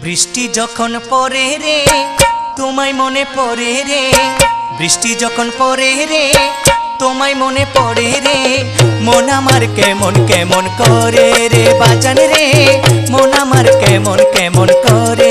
বৃষ্টি যখন পড়ে রে তোমায় মনে পড়ে রে, বৃষ্টি যখন পড়ে রে তোমায় মনে পড়ে রে, মন আমার কেমন কেমন করে রে বাজান রে, মন আমার কেমন কেমন করে